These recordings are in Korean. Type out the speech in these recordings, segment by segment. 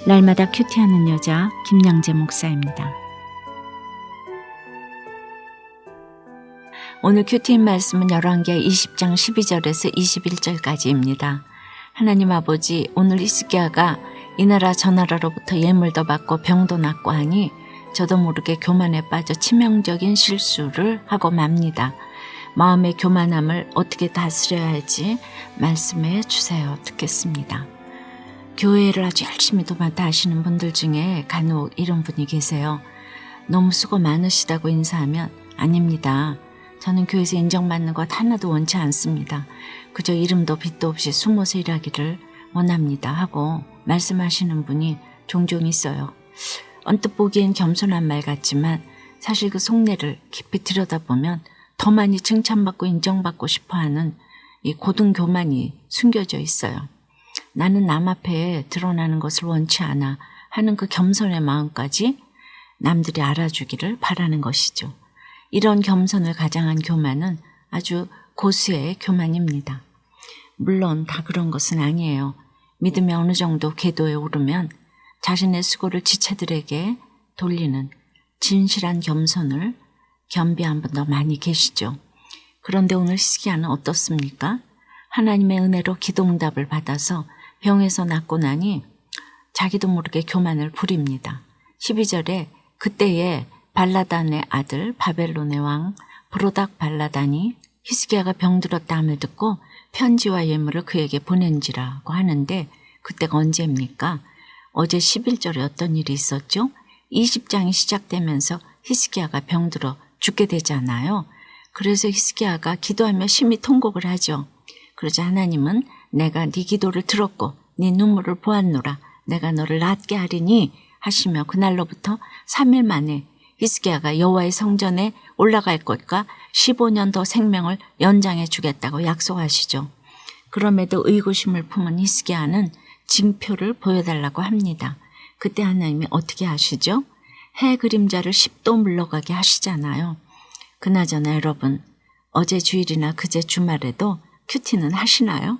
날마다 큐티하는 여자 김양재 목사입니다. 오늘 큐티인 말씀은 열왕기하 20장 12절에서 21절까지입니다. 하나님 아버지, 오늘 히스기야가 이 나라 저 나라로부터 예물도 받고 병도 낫고 하니 저도 모르게 교만에 빠져 치명적인 실수를 하고 맙니다. 마음의 교만함을 어떻게 다스려야 할지 말씀해 주세요. 듣겠습니다. 교회를 아주 열심히 도맡아 하시는 분들 중에 간혹 이런 분이 계세요. 너무 수고 많으시다고 인사하면 아닙니다. 저는 교회에서 인정받는 것 하나도 원치 않습니다. 그저 이름도 빚도 없이 숨어서 일하기를 원합니다 하고 말씀하시는 분이 종종 있어요. 언뜻 보기엔 겸손한 말 같지만 사실 그 속내를 깊이 들여다보면 더 많이 칭찬받고 인정받고 싶어하는 이 고등 교만이 숨겨져 있어요. 나는 남 앞에 드러나는 것을 원치 않아 하는 그 겸손의 마음까지 남들이 알아주기를 바라는 것이죠. 이런 겸손을 가장한 교만은 아주 고수의 교만입니다. 물론 다 그런 것은 아니에요. 믿음이 어느 정도 궤도에 오르면 자신의 수고를 지체들에게 돌리는 진실한 겸손을 겸비한 분도 많이 계시죠. 그런데 오늘 히스기야는 어떻습니까? 하나님의 은혜로 기도응답을 받아서 병에서 낫고 나니 자기도 모르게 교만을 부립니다. 12절에 그때에 발라단의 아들 바벨론의 왕 브로닥 발라단이 히스기야가 병들었다 함을 듣고 편지와 예물을 그에게 보낸지라고 하는데 그때가 언제입니까? 어제 11절에 어떤 일이 있었죠? 20장이 시작되면서 히스기야가 병들어 죽게 되잖아요. 그래서 히스기야가 기도하며 심히 통곡을 하죠. 그러자 하나님은 내가 네 기도를 들었고 네 눈물을 보았노라. 내가 너를 낫게 하리니 하시며 그날로부터 3일 만에 히스기야가 여호와의 성전에 올라갈 것과 15년 더 생명을 연장해 주겠다고 약속하시죠. 그럼에도 의구심을 품은 히스기야는 징표를 보여달라고 합니다. 그때 하나님이 어떻게 하시죠? 해 그림자를 10도 물러가게 하시잖아요. 그나저나 여러분, 어제 주일이나 그제 주말에도 큐티는 하시나요?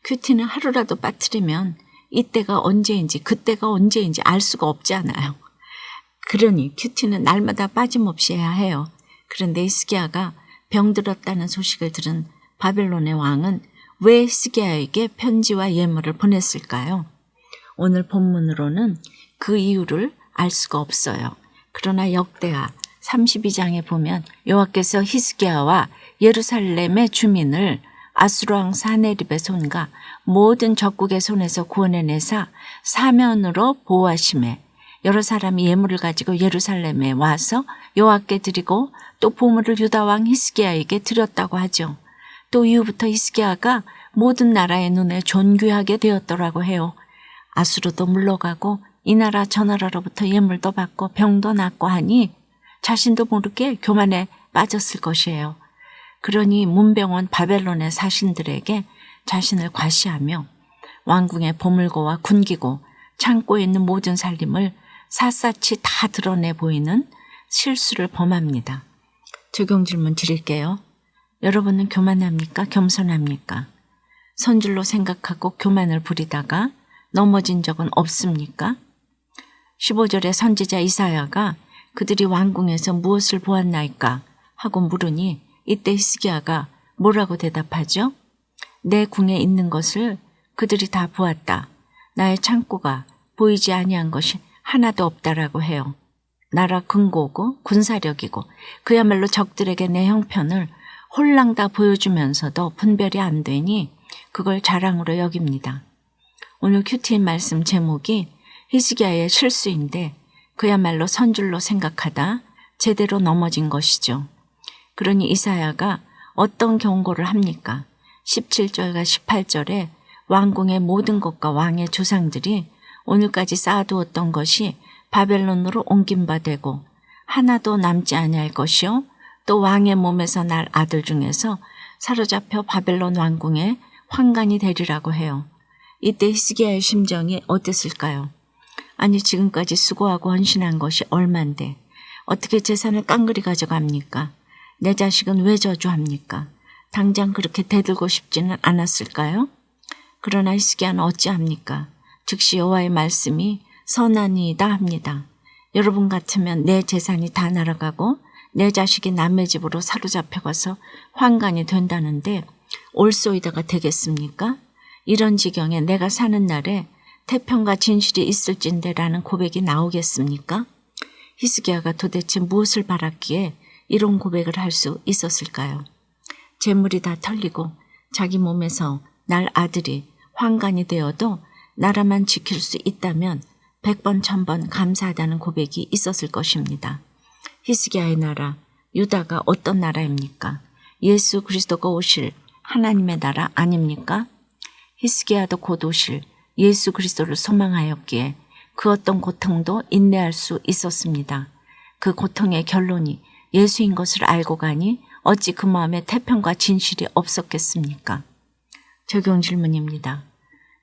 큐티는 하루라도 빠뜨리면 이때가 언제인지 그때가 언제인지 알 수가 없잖아요. 그러니 큐티는 날마다 빠짐없이 해야 해요. 그런데 히스기야가 병들었다는 소식을 들은 바벨론의 왕은 왜 히스기야에게 편지와 예물을 보냈을까요? 오늘 본문으로는 그 이유를 알 수가 없어요. 그러나 역대하 32장에 보면 여호와께서 히스기야와 예루살렘의 주민을 아수르 왕 사네립의 손과 모든 적국의 손에서 구원해내사 사면으로 보호하심에 여러 사람이 예물을 가지고 예루살렘에 와서 여호와께 드리고 또 보물을 유다 왕 히스기야에게 드렸다고 하죠. 또 이후부터 히스기야가 모든 나라의 눈에 존귀하게 되었더라고 해요. 아수르도 물러가고 이 나라 저 나라로부터 예물도 받고 병도 낫고 하니 자신도 모르게 교만에 빠졌을 것이에요. 그러니 문병원 바벨론의 사신들에게 자신을 과시하며 왕궁의 보물고와 군기고 창고에 있는 모든 살림을 샅샅이 다 드러내 보이는 실수를 범합니다. 적용 질문 드릴게요. 여러분은 교만합니까? 겸손합니까? 선줄로 생각하고 교만을 부리다가 넘어진 적은 없습니까? 15절에 선지자 이사야가 그들이 왕궁에서 무엇을 보았나이까 하고 물으니 이때 히스기야가 뭐라고 대답하죠? 내 궁에 있는 것을 그들이 다 보았다. 나의 창고가 보이지 아니한 것이 하나도 없다라고 해요. 나라 근고고 군사력이고 그야말로 적들에게 내 형편을 홀랑 다 보여주면서도 분별이 안 되니 그걸 자랑으로 여깁니다. 오늘 큐티인 말씀 제목이 히스기야의 실수인데 그야말로 선줄로 생각하다 제대로 넘어진 것이죠. 그러니 이사야가 어떤 경고를 합니까? 17절과 18절에 왕궁의 모든 것과 왕의 조상들이 오늘까지 쌓아두었던 것이 바벨론으로 옮긴 바 되고 하나도 남지 아니할 것이요 또 왕의 몸에서 날 아들 중에서 사로잡혀 바벨론 왕궁에 환관이 되리라고 해요. 이때 히스기야의 심정이 어땠을까요? 아니 지금까지 수고하고 헌신한 것이 얼만데 어떻게 재산을 깡그리 가져갑니까? 내 자식은 왜 저주합니까? 당장 그렇게 대들고 싶지는 않았을까요? 그러나 히스기야는 어찌합니까? 즉시 여호와의 말씀이 선하니이다 합니다. 여러분 같으면 내 재산이 다 날아가고 내 자식이 남의 집으로 사로잡혀가서 환관이 된다는데 올소이다가 되겠습니까? 이런 지경에 내가 사는 날에 태평과 진실이 있을진대라는 고백이 나오겠습니까? 히스기야가 도대체 무엇을 바랐기에 이런 고백을 할 수 있었을까요? 재물이 다 털리고 자기 몸에서 날 아들이 환관이 되어도 나라만 지킬 수 있다면 100번 1000번 감사하다는 고백이 있었을 것입니다. 히스기야의 나라, 유다가 어떤 나라입니까? 예수 그리스도가 오실 하나님의 나라 아닙니까? 히스기야도 곧 오실 예수 그리스도를 소망하였기에 그 어떤 고통도 인내할 수 있었습니다. 그 고통의 결론이 예수인 것을 알고 가니 어찌 그 마음에 태평과 진실이 없었겠습니까? 적용 질문입니다.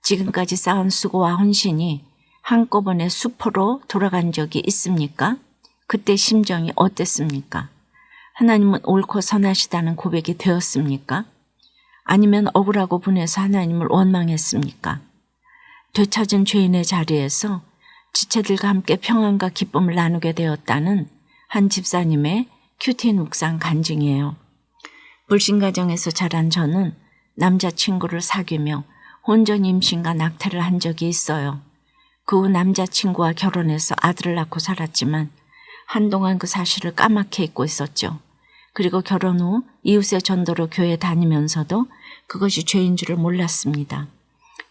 지금까지 쌓은 수고와 헌신이 한꺼번에 수포로 돌아간 적이 있습니까? 그때 심정이 어땠습니까? 하나님은 옳고 선하시다는 고백이 되었습니까? 아니면 억울하고 분해서 하나님을 원망했습니까? 되찾은 죄인의 자리에서 지체들과 함께 평안과 기쁨을 나누게 되었다는 한 집사님의 큐티 묵상 간증이에요. 불신가정에서 자란 저는 남자친구를 사귀며 혼전 임신과 낙태를 한 적이 있어요. 그 후 남자친구와 결혼해서 아들을 낳고 살았지만 한동안 그 사실을 까맣게 잊고 있었죠. 그리고 결혼 후 이웃의 전도로 교회 다니면서도 그것이 죄인 줄을 몰랐습니다.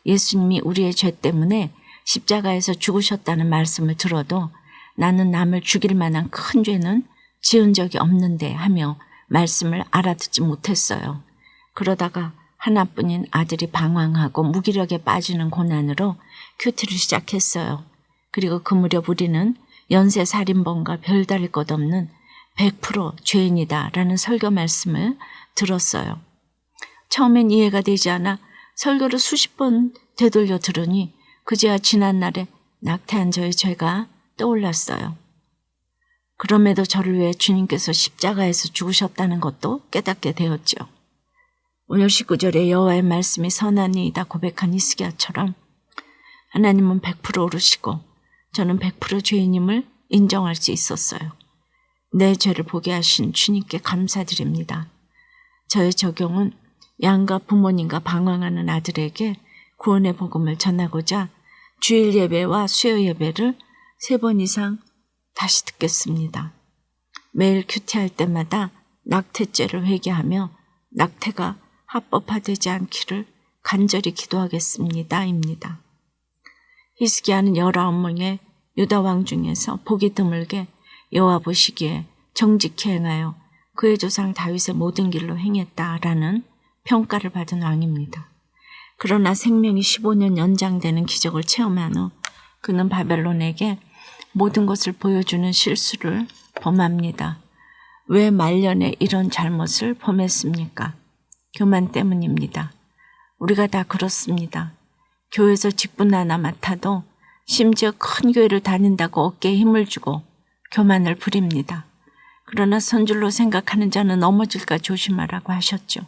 예수님이 우리의 죄 때문에 십자가에서 죽으셨다는 말씀을 들어도 나는 남을 죽일 만한 큰 죄는 지은 적이 없는데 하며 말씀을 알아듣지 못했어요. 그러다가 하나뿐인 아들이 방황하고 무기력에 빠지는 고난으로 큐티를 시작했어요. 그리고 그 무렵 우리는 연쇄살인범과 별다를 것 없는 100% 죄인이다 라는 설교 말씀을 들었어요. 처음엔 이해가 되지 않아 설교를 수십 번 되돌려 들으니 그제야 지난날에 낙태한 저의 죄가 떠올랐어요. 그럼에도 저를 위해 주님께서 십자가에서 죽으셨다는 것도 깨닫게 되었죠. 오늘 19절에 여호와의 말씀이 선하니이다 고백한 히스기야처럼 하나님은 100% 오르시고 저는 100% 죄인임을 인정할 수 있었어요. 내 죄를 보게 하신 주님께 감사드립니다. 저의 적용은 양가 부모님과 방황하는 아들에게 구원의 복음을 전하고자 주일 예배와 수요 예배를 3번 이상 다시 듣겠습니다. 매일 큐티할 때마다 낙태죄를 회개하며 낙태가 합법화되지 않기를 간절히 기도하겠습니다. 입니다. 히스기야는 19명의 유다 왕 중에서 보기 드물게 여호와 보시기에 정직히 행하여 그의 조상 다윗의 모든 길로 행했다라는 평가를 받은 왕입니다. 그러나 생명이 15년 연장되는 기적을 체험한 후 그는 바벨론에게 모든 것을 보여주는 실수를 범합니다. 왜 말년에 이런 잘못을 범했습니까? 교만 때문입니다. 우리가 다 그렇습니다. 교회에서 직분 하나 맡아도 심지어 큰 교회를 다닌다고 어깨에 힘을 주고 교만을 부립니다. 그러나 선줄로 생각하는 자는 넘어질까 조심하라고 하셨죠.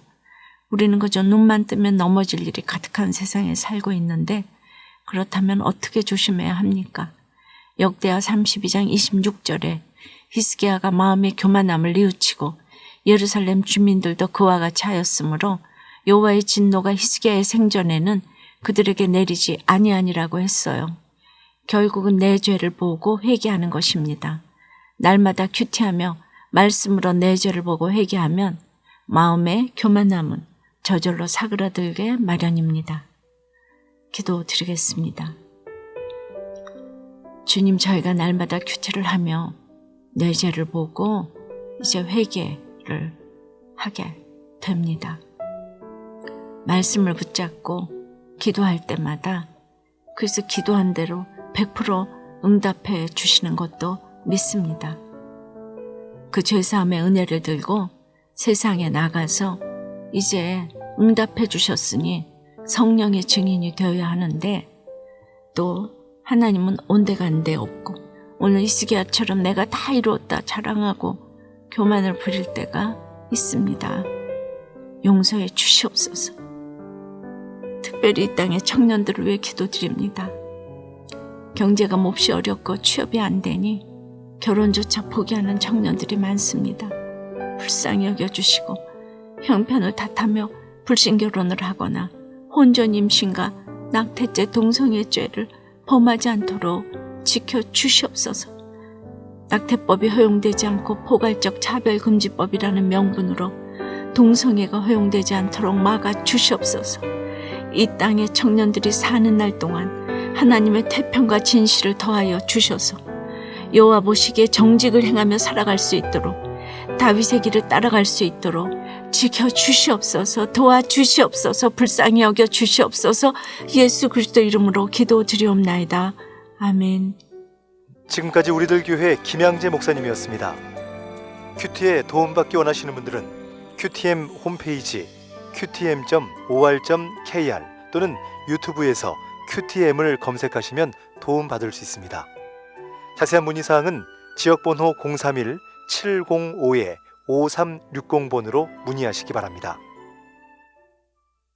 우리는 그저 눈만 뜨면 넘어질 일이 가득한 세상에 살고 있는데 그렇다면 어떻게 조심해야 합니까? 역대하 32장 26절에 히스기야가 마음의 교만함을 뉘우치고 예루살렘 주민들도 그와 같이 하였으므로 여호와의 진노가 히스기야의 생전에는 그들에게 내리지 아니하니라고 했어요. 결국은 내 죄를 보고 회개하는 것입니다. 날마다 큐티하며 말씀으로 내 죄를 보고 회개하면 마음의 교만함은 저절로 사그라들게 마련입니다. 기도드리겠습니다. 주님, 저희가 날마다 큐티를 하며 내 죄를 보고 이제 회개를 하게 됩니다. 말씀을 붙잡고 기도할 때마다 그래서 기도한 대로 100% 응답해 주시는 것도 믿습니다. 그 죄사함의 은혜를 들고 세상에 나가서 이제 응답해 주셨으니 성령의 증인이 되어야 하는데 또 하나님은 온데간데 없고 오늘 히스기야처럼 내가 다 이루었다 자랑하고 교만을 부릴 때가 있습니다. 용서해 주시옵소서. 특별히 이 땅의 청년들을 위해 기도드립니다. 경제가 몹시 어렵고 취업이 안 되니 결혼조차 포기하는 청년들이 많습니다. 불쌍히 여겨주시고 형편을 탓하며 불신결혼을 하거나 혼전 임신과 낙태죄, 동성애 죄를 범하지 않도록 지켜주시옵소서. 낙태법이 허용되지 않고 포괄적 차별금지법이라는 명분으로 동성애가 허용되지 않도록 막아주시옵소서. 이 땅에 청년들이 사는 날 동안 하나님의 태평과 진실을 더하여 주셔서 여호와 보시기에 정직을 행하며 살아갈 수 있도록, 다윗의 길을 따라갈 수 있도록 지켜주시옵소서. 도와주시옵소서. 불쌍히 여겨주시옵소서. 예수 그리스도 이름으로 기도드리옵나이다. 아멘. 지금까지 우리들 교회 김양재 목사님이었습니다. 큐티에 도움받기 원하시는 분들은 QTM 홈페이지 qtm.or.kr 또는 유튜브에서 QTM을 검색하시면 도움받을 수 있습니다. 자세한 문의사항은 지역번호 031-705-5360번으로 문의하시기 바랍니다.